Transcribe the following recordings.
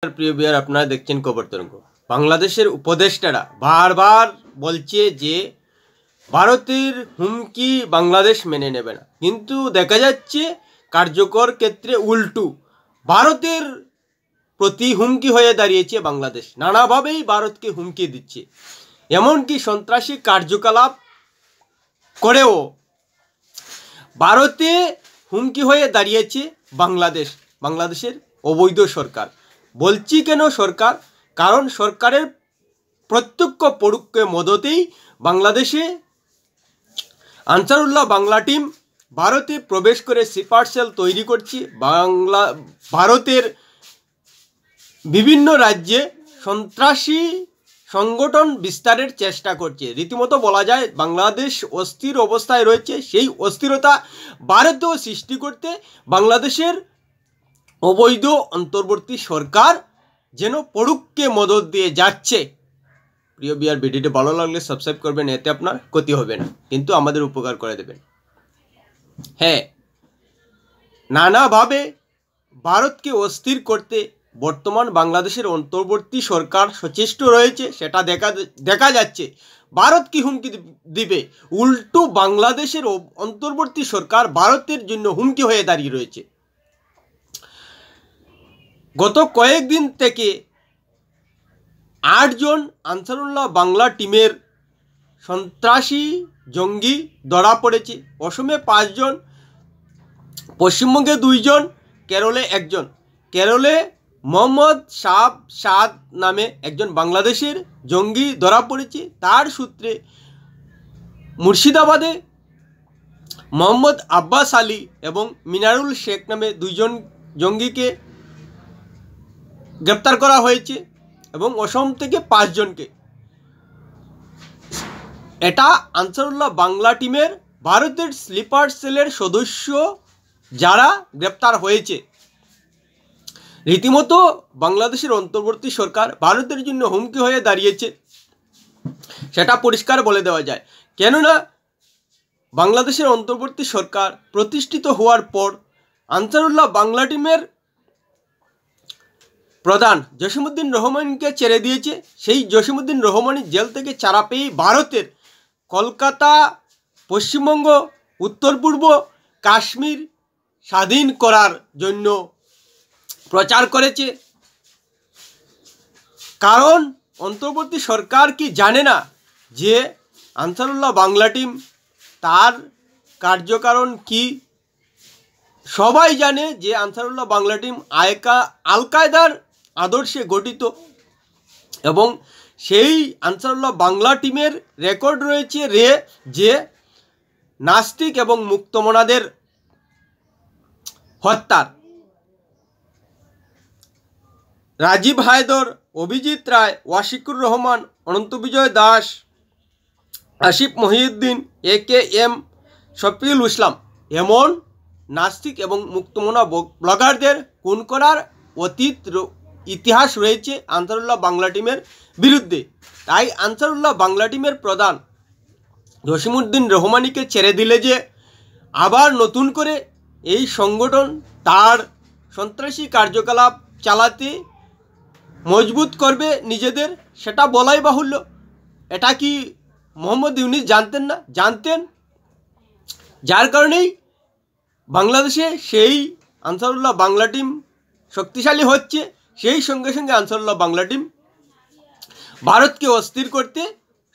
প্রিয় বিয়ার আপনারা দেখছেন খবর তরঙ্গ। বাংলাদেশের উপদেষ্টারা বারবার বলছে যে ভারতের হুমকি বাংলাদেশ মেনে নেবে না, কিন্তু দেখা যাচ্ছে কার্যকর ক্ষেত্রে উল্টো ভারতের প্রতি হুমকি হয়ে দাঁড়িয়েছে বাংলাদেশ। নানাভাবেই ভারতকে হুমকি দিচ্ছে, এমনকি সন্ত্রাসী কার্যকলাপ করেও ভারতে হুমকি হয়ে দাঁড়িয়েছে বাংলাদেশের অবৈধ সরকার। বলছি কেন সরকার? কারণ সরকারের প্রত্যক্ষ পরোক্ষ মদতেই বাংলাদেশে আনসারুল্লাহ বাংলা টিম ভারতে প্রবেশ করে স্লিপার সেল তৈরি করছে। ভারতের বিভিন্ন রাজ্যে সন্ত্রাসী সংগঠন বিস্তারের চেষ্টা করছে। রীতিমতো বলা যায় বাংলাদেশ অস্থির অবস্থায় রয়েছে। সেই অস্থিরতা ভারতেও সৃষ্টি করতে বাংলাদেশের অবৈধ অন্তর্বর্তী সরকার যেন পরোক্ষে মদত দিয়ে যাচ্ছে। প্রিয় বিয়ার, ভিডিওটি ভালো লাগলে সাবস্ক্রাইব করবেন, এতে আপনার ক্ষতি হবে না, কিন্তু আমাদের উপকার করে দেবেন। হ্যাঁ, নানাভাবে ভারতকে অস্থির করতে বর্তমান বাংলাদেশের অন্তর্বর্তী সরকার সচেষ্ট রয়েছে, সেটা দেখা যাচ্ছে। ভারত কি হুমকি দিবে? উল্টো বাংলাদেশের অন্তর্বর্তী সরকার ভারতের জন্য হুমকি হয়ে দাঁড়িয়ে রয়েছে। গত কয়েকদিন থেকে 8 জন আনসারুল্লাহ বাংলা টিমের সন্ত্রাসী জঙ্গি ধরা পড়েছে। অসমে 5 জন, পশ্চিমবঙ্গে 2 জন, কেরলে 1 জন। কেরলে মোহাম্মদ সাদ নামে একজন বাংলাদেশের জঙ্গি ধরা পড়েছে। তার সূত্রে মুর্শিদাবাদে মোহাম্মদ আব্বাস আলী এবং মিনারুল শেখ নামে 2 জন জঙ্গিকে গ্রেপ্তার করা হয়েছে এবং অসম থেকে 5 জনকে। এটা আনসারুল্লাহ বাংলা টিমের ভারতের স্লিপার সেলের সদস্য যারা গ্রেপ্তার হয়েছে। রীতিমতো বাংলাদেশের অন্তর্বর্তী সরকার ভারতের জন্য হুমকি হয়ে দাঁড়িয়েছে, সেটা পরিষ্কার বলে দেওয়া যায়। কেননা বাংলাদেশের অন্তর্বর্তী সরকার প্রতিষ্ঠিত হওয়ার পর আনসারুল্লাহ বাংলা টিমের প্রধান জসিমউদ্দিন রহমানকে ছেড়ে দিয়েছে। সেই জসিমউদ্দিন রহমানই জেল থেকে ছাড়া পেয়ে ভারতের কলকাতা, পশ্চিমবঙ্গ, উত্তর পূর্ব কাশ্মীর স্বাধীন করার জন্য প্রচার করেছে। কারণ অন্তর্বর্তী সরকার কি জানে না যে আনসারুল্লাহ বাংলা টিম তার কার্যকারণ কি? সবাই জানে যে আনসারুল্লাহ বাংলা টিম আল কায়দার আদর্শে গঠিত এবং সেই আনসারুল্লাহ বাংলা টিমের রেকর্ড রয়েছে যে নাস্তিক এবং মুক্তমনাদের হত্যার। রাজীব হায়দর, অভিজিৎ রায়, ওয়াশিকুর রহমান, অনন্ত বিজয় দাস, আসিফ মহিউদ্দিন, AKM শফিউল ইসলাম এমন নাস্তিক এবং মুক্তমনা ব্লগারদের খুন করার অতীত ইতিহাস রয়েছে আনসারুল্লাহ বাংলা টিমের বিরুদ্ধে। তাই আনসারুল্লাহ বাংলা টিমের প্রধান জসিমউদ্দিন রহমানিকে ছেড়ে দিলে যে আবার নতুন করে এই সংগঠন তার সন্ত্রাসী কার্যকলাপ চালাতে মজবুত করবে নিজেদের, সেটা বলাই বাহুল্য। এটা কি মোহাম্মদ ইউনূস জানতেন না? জানতেন। যার কারণেই বাংলাদেশে সেই আনসারুল্লাহ বাংলা টিম শক্তিশালী হচ্ছে। সেই সঙ্গে সঙ্গে আনসারুল্লাহ বাংলা টিম ভারতকে অস্থির করতে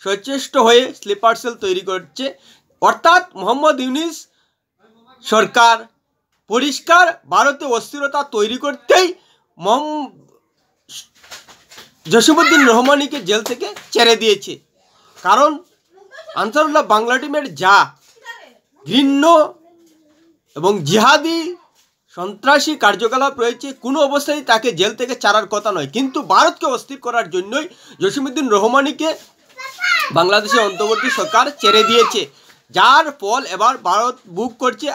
সচেষ্ট হয়ে স্লিপার সেল তৈরি করছে। অর্থাৎ মোহাম্মদ ইউনূস সরকার পরিষ্কার ভারতে অস্থিরতা তৈরি করতেই জসিমউদ্দিন রহমানিকে জেল থেকে ছেড়ে দিয়েছে। কারণ আনসারুল্লাহ বাংলা টিমের যা ঘৃণ্য এবং জিহাদি সন্ত্রাসী কার্যকলাপ রয়েছে, কোনো অবস্থায় তাকে জেল থেকে ছাড়ার কথা নয়, কিন্তু ভারতকে অস্থির করার জন্যই জসিমউদ্দিন রহমানিকে বাংলাদেশের অন্তর্বর্তী সরকার ছেড়ে দিয়েছে। যার ফল এবার ভারত বুক করছে।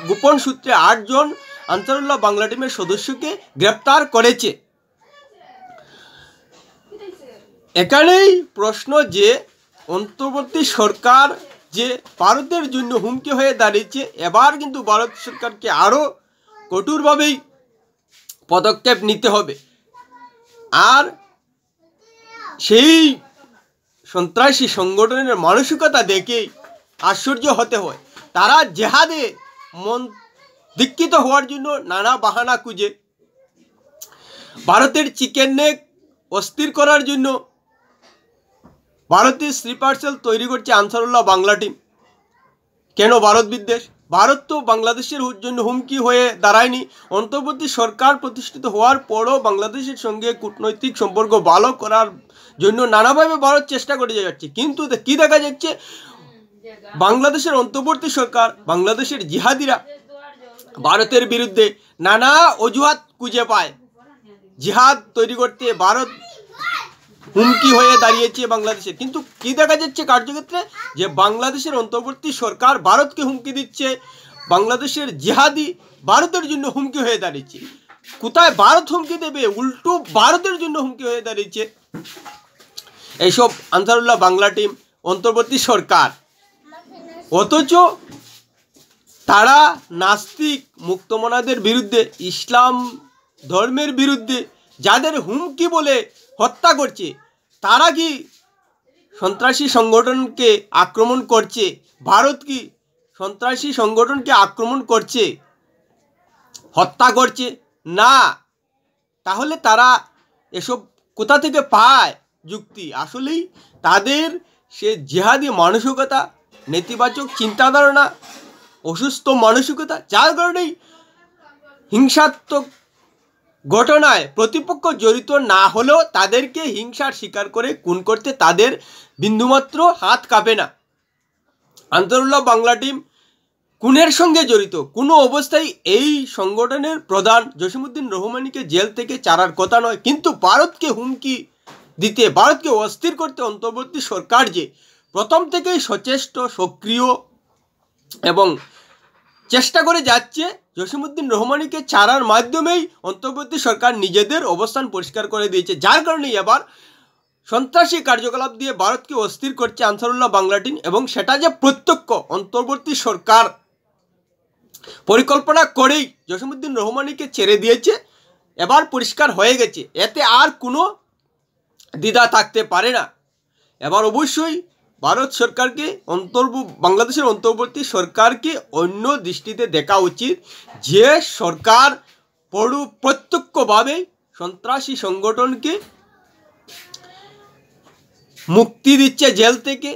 গোপন সূত্রে 8 জন আনসারুল্লাহ বাংলা টিমের সদস্যকে গ্রেপ্তার করেছে। এখানেই প্রশ্ন যে অন্তর্বর্তী সরকার যে ভারতের জন্য হুমকি হয়ে দাঁড়িয়েছে, এবার কিন্তু ভারত সরকারকে আরও কঠোরভাবেই পদক্ষেপ নিতে হবে। আর সেই সন্ত্রাসী সংগঠনের মানসিকতা দেখেই আশ্চর্য হতে হয়। তারা জেহাদে মন দীক্ষিত হওয়ার জন্য নানা বাহানা খুঁজে, ভারতের চিকেন নেক অস্থির করার জন্য ভারতের স্লিপার সেল তৈরি করছে আনসারুল্লাহ বাংলা টিম। কেন ভারত বিদ্বেষ? ভারত তো বাংলাদেশের জন্য হুমকি হয়ে দাঁড়ায়নি। অন্তর্বর্তী সরকার প্রতিষ্ঠিত হওয়ার পরও বাংলাদেশের সঙ্গে কূটনৈতিক সম্পর্ক ভালো করার জন্য নানাভাবে ভারত চেষ্টা করে যাচ্ছে। কিন্তু কি দেখা যাচ্ছে, বাংলাদেশের অন্তর্বর্তী সরকার, বাংলাদেশের জিহাদিরা ভারতের বিরুদ্ধে নানা অজুহাত খুঁজে পায়। জিহাদ তৈরি করতে ভারত হুমকি হয়ে দাঁড়িয়েছে বাংলাদেশের। কিন্তু কি দেখা যাচ্ছে কার্যক্ষেত্রে, যে বাংলাদেশের অন্তর্বর্তী সরকার ভারতকে হুমকি দিচ্ছে, বাংলাদেশের জিহাদি ভারতের জন্য হুমকি হয়ে দাঁড়িয়েছে। কোথায় ভারত হুমকি দেবে, উল্টো ভারতের জন্য হুমকি হয়ে দাঁড়িয়েছে এইসব আনসারুল্লাহ বাংলা টিম, অন্তর্বর্তী সরকার। অথচ তারা নাস্তিক মুক্তমনাদের বিরুদ্ধে, ইসলাম ধর্মের বিরুদ্ধে যাদের হুমকি বলে হত্যা করছে, তারা কি সন্ত্রাসী সংগঠনকে আক্রমণ করছে? ভারত কি সন্ত্রাসী সংগঠনকে আক্রমণ করছে, হত্যা করছে? না। তাহলে তারা এসব কোথা থেকে পায় যুক্তি? আসলেই তাদের সে জিহাদি মানসিকতা, নেতিবাচক চিন্তাধারণা, অসুস্থ মানসিকতা, যার কারণেই হিংসাত্মক ঘটনায় প্রতিপক্ষ জড়িত না হলেও তাদেরকে হিংসার শিকার করে খুন করতে তাদের বিন্দুমাত্র হাত কাঁপে না। আনসারুল্লাহ বাংলা টিম খুনের সঙ্গে জড়িত। কোনো অবস্থায় এই সংগঠনের প্রধান জসিমউদ্দিন রহমানিকে জেল থেকে ছাড়ার কথা নয়, কিন্তু ভারতকে হুমকি দিতে, ভারতকে অস্থির করতে অন্তর্বর্তী সরকার যে প্রথম থেকেই সচেষ্ট, সক্রিয় এবং চেষ্টা করে যাচ্ছে, জসিমউদ্দিন রহমানিকে ছাড়ার মাধ্যমেই অন্তর্বর্তী সরকার নিজেদের অবস্থান পরিষ্কার করে দিয়েছে। যার কারণে এবার সন্ত্রাসী কার্যকলাপ দিয়ে ভারতকে অস্থির করছে আনসারুল্লাহ বাংলা টিম, এবং সেটা যে প্রত্যক্ষ অন্তর্বর্তী সরকার পরিকল্পনা করেই জসিমউদ্দিন রহমানিকে ছেড়ে দিয়েছে, এবার পরিষ্কার হয়ে গেছে। এতে আর কোনো দ্বিধা থাকতে পারে না। এবার অবশ্যই ভারত সরকারকে, বাংলাদেশের অন্তর্বর্তী সরকারকে অন্য দৃষ্টিতে দেখা উচিত, যে সরকার প্রত্যক্ষভাবে সন্ত্রাসী সংগঠনকে মুক্তি দিচ্ছে জেল থেকে,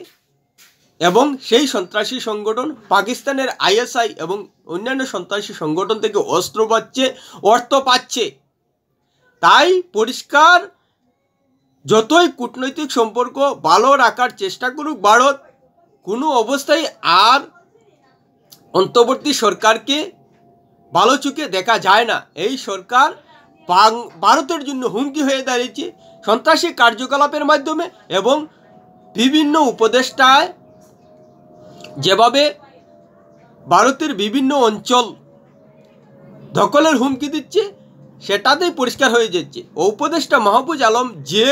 এবং সেই সন্ত্রাসী সংগঠন পাকিস্তানের ISI এবং অন্যান্য সন্ত্রাসী সংগঠন থেকে অস্ত্র পাচ্ছে, অর্থ পাচ্ছে। তাই পরিষ্কার, যতই কূটনৈতিক সম্পর্ক ভালো রাখার চেষ্টা করুক ভারত, কোনো অবস্থায় আর অন্তর্বর্তী সরকারকে ভালো চোখে দেখা যায় না। এই সরকার ভারতের জন্য হুমকি হয়ে দাঁড়িয়েছে সন্ত্রাসী কার্যকলাপের মাধ্যমে, এবং বিভিন্ন উপদেষ্টায় যেভাবে ভারতের বিভিন্ন অঞ্চল দখলের হুমকি দিচ্ছে, সেটাতেই পরিষ্কার হয়ে যাচ্ছে। উপদেষ্টা মাহফুজ আলম যে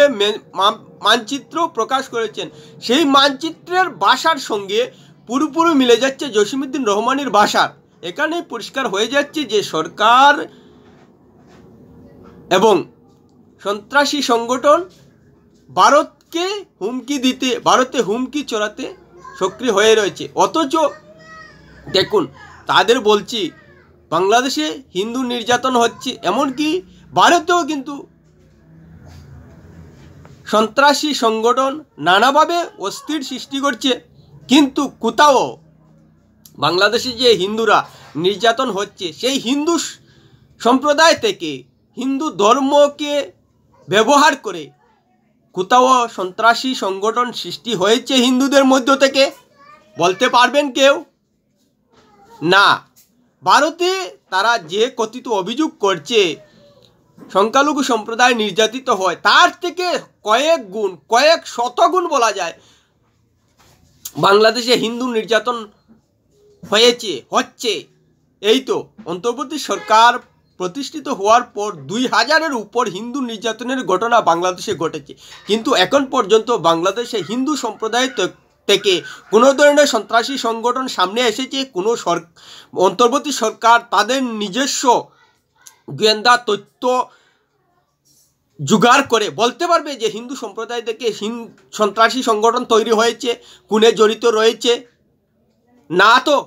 মানচিত্র প্রকাশ করেছেন, সেই মানচিত্রের ভাষার সঙ্গে পুরোপুরি মিলে যাচ্ছে জসিমউদ্দিন রহমানের ভাষার। এখানে পরিষ্কার হয়ে যাচ্ছে যে সরকার এবং সন্ত্রাসী সংগঠন ভারতকে হুমকি দিতে, ভারতে হুমকি ছড়াতে সক্রিয় হয়ে রয়েছে। অথচ দেখুন, তাদের বলছি বাংলাদেশে হিন্দু নির্যাতন হচ্ছে, এমনকি ভারতেও কিন্তু সন্ত্রাসী সংগঠন নানাভাবে অস্থির সৃষ্টি করছে, কিন্তু কোথাও বাংলাদেশে যে হিন্দুরা নির্যাতন হচ্ছে, সেই হিন্দু সম্প্রদায় থেকে, হিন্দু ধর্মকে ব্যবহার করে কোথাও সন্ত্রাসী সংগঠন সৃষ্টি হয়েছে হিন্দুদের মধ্য থেকে? বলতে পারবেন কেউ? না। ভারতে তারা যে কথিত অভিযোগ করছে সংখ্যালঘু সম্প্রদায় নির্যাতিত হয়, তার থেকে কয়েক শতগুণ বলা যায় বাংলাদেশে হিন্দু নির্যাতন হচ্ছে। এই তো অন্তর্বর্তী সরকার প্রতিষ্ঠিত হওয়ার পর 2000-এর উপর হিন্দু নির্যাতনের ঘটনা বাংলাদেশে ঘটেছে, কিন্তু এখন পর্যন্ত বাংলাদেশে হিন্দু সম্প্রদায় থেকে কোনো ধরনের সন্ত্রাসী সংগঠন সামনে এসেছে? কোনো অন্তর্বর্তী সরকার তাদের নিজস্ব গোয়েন্দা তথ্য জোগাড় করে বলতে পারবে যে হিন্দু সম্প্রদায় থেকে সন্ত্রাসী সংগঠন তৈরি হয়েছে, খুনে জড়িত রয়েছে? না তো।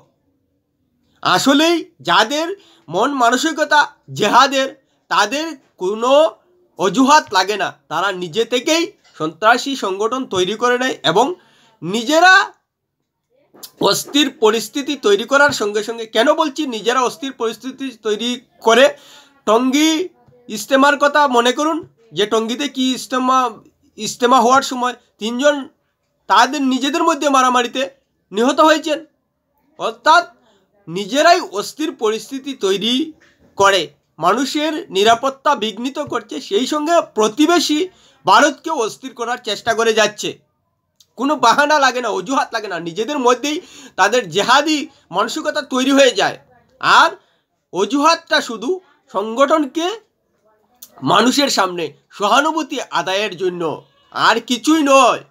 আসলেই যাদের মন মানসিকতা জেহাদের, তাদের কোনো অজুহাত লাগে না, তারা নিজে থেকেই সন্ত্রাসী সংগঠন তৈরি করে নেয় এবং নিজেরা অস্থির পরিস্থিতি তৈরি করার সঙ্গে সঙ্গে, কেন বলছি নিজেরা অস্থির পরিস্থিতি তৈরি করে, টঙ্গী ইজতেমার কথা মনে করুন, যে টঙ্গীতে কি ইজতেমা হওয়ার সময় 3 জন তাদের নিজেদের মধ্যে মারামারিতে নিহত হয়েছেন। অর্থাৎ নিজেরাই অস্থির পরিস্থিতি তৈরি করে মানুষের নিরাপত্তা বিঘ্নিত করছে, সেই সঙ্গে প্রতিবেশী ভারতকে অস্থির করার চেষ্টা করে যাচ্ছে। কোনো বাহানা লাগে না, অজুহাত লাগে না, নিজেদের মধ্যেই তাদের জেহাদি মানসিকতা তৈরি হয়ে যায়। আর অজুহাতটা শুধু সংগঠনকে মানুষের সামনে সহানুভূতি আদায়ের জন্য, আর কিছুই নয়।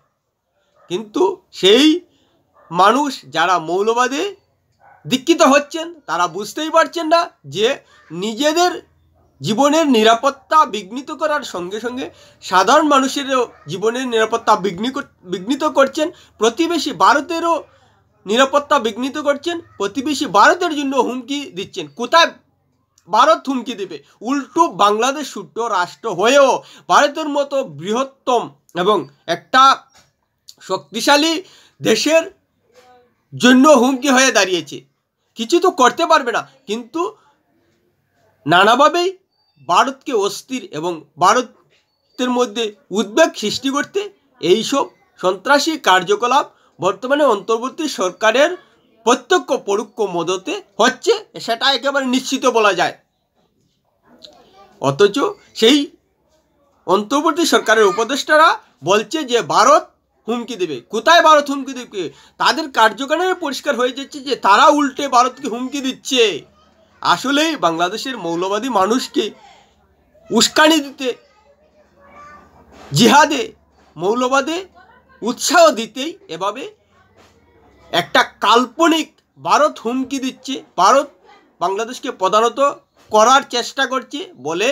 কিন্তু সেই মানুষ যারা মৌলবাদে দীক্ষিত হচ্ছেন, তারা বুঝতেই পারছেন না যে নিজেদের জীবনের নিরাপত্তা বিঘ্নিত করার সঙ্গে সঙ্গে সাধারণ মানুষেরও জীবনের নিরাপত্তা বিঘ্নিত করছেন, প্রতিবেশী ভারতেরও নিরাপত্তা বিঘ্নিত করছেন, প্রতিবেশী ভারতের জন্য হুমকি দিচ্ছেন। কোথায় ভারত হুমকি দেবে? উল্টো বাংলাদেশ ছোট্ট রাষ্ট্র হয়েও ভারতের মতো বৃহত্তম এবং একটা শক্তিশালী দেশের জন্য হুমকি হয়ে দাঁড়িয়েছে। কিছু তো করতে পারবে না, কিন্তু নানাভাবেই ভারতকে অস্থির এবং ভারতের মধ্যে উদ্বেগ সৃষ্টি করতে এইসব সন্ত্রাসী কার্যকলাপ বর্তমানে অন্তর্বর্তী সরকারের প্রত্যক্ষ পরোক্ষ মদতে হচ্ছে, সেটা একেবারে নিশ্চিত বলা যায়। অথচ সেই অন্তর্বর্তী সরকারের উপদেষ্টারা বলছে যে ভারত হুমকি দেবে। কোথায় ভারত হুমকি দেবে? তাদের কার্যক্রমে পরিষ্কার হয়ে যাচ্ছে যে তারা উল্টে ভারতকে হুমকি দিচ্ছে। আসলেই বাংলাদেশের মৌলবাদী মানুষকে উস্কানি দিতে, জিহাদে মৌলবাদে উৎসাহ দিতেই এভাবে একটা কাল্পনিক ভারত হুমকি দিচ্ছে, ভারত বাংলাদেশকে প্রধানত করার চেষ্টা করছে বলে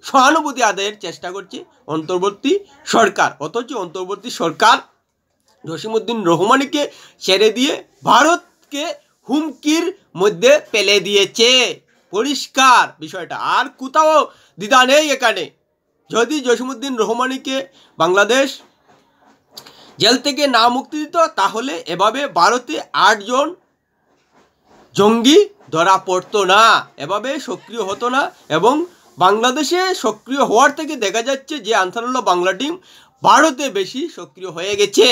সহানুভূতি আদায়ের চেষ্টা করছে অন্তর্বর্তী সরকার। অথচ অন্তর্বর্তী সরকার জসিমউদ্দিন রহমানিকে ছেড়ে দিয়ে ভারতকে হুমকির মধ্যে ফেলে দিয়েছে। পরিষ্কার বিষয়টা, আর কোথাও দ্বিধা নেই এখানে। যদি জসিমউদ্দিন রহমানিকে বাংলাদেশ জেল থেকে না মুক্তি দিত, তাহলে এভাবে ভারতে 8 জন জঙ্গি ধরা পড়তো না, এভাবে সক্রিয় হতো না। এবং বাংলাদেশে সক্রিয় হওয়ার থেকে দেখা যাচ্ছে যে আনসারুল্লাহ বাংলা টিম ভারতে বেশি সক্রিয় হয়ে গেছে।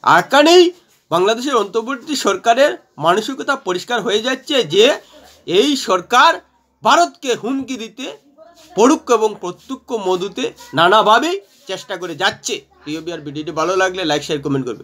আর কারণেই বাংলাদেশের অন্তর্বর্তী সরকারের মানসিকতা পরিষ্কার হয়ে যাচ্ছে যে এই সরকার ভারতকে হুমকি দিতে পরোক্ষ এবং প্রত্যক্ষ মদতে নানাভাবেই চেষ্টা করে যাচ্ছে। প্রিয় ভিউয়ার, ভিডিওটি ভালো লাগলে লাইক শেয়ার কমেন্ট করবে।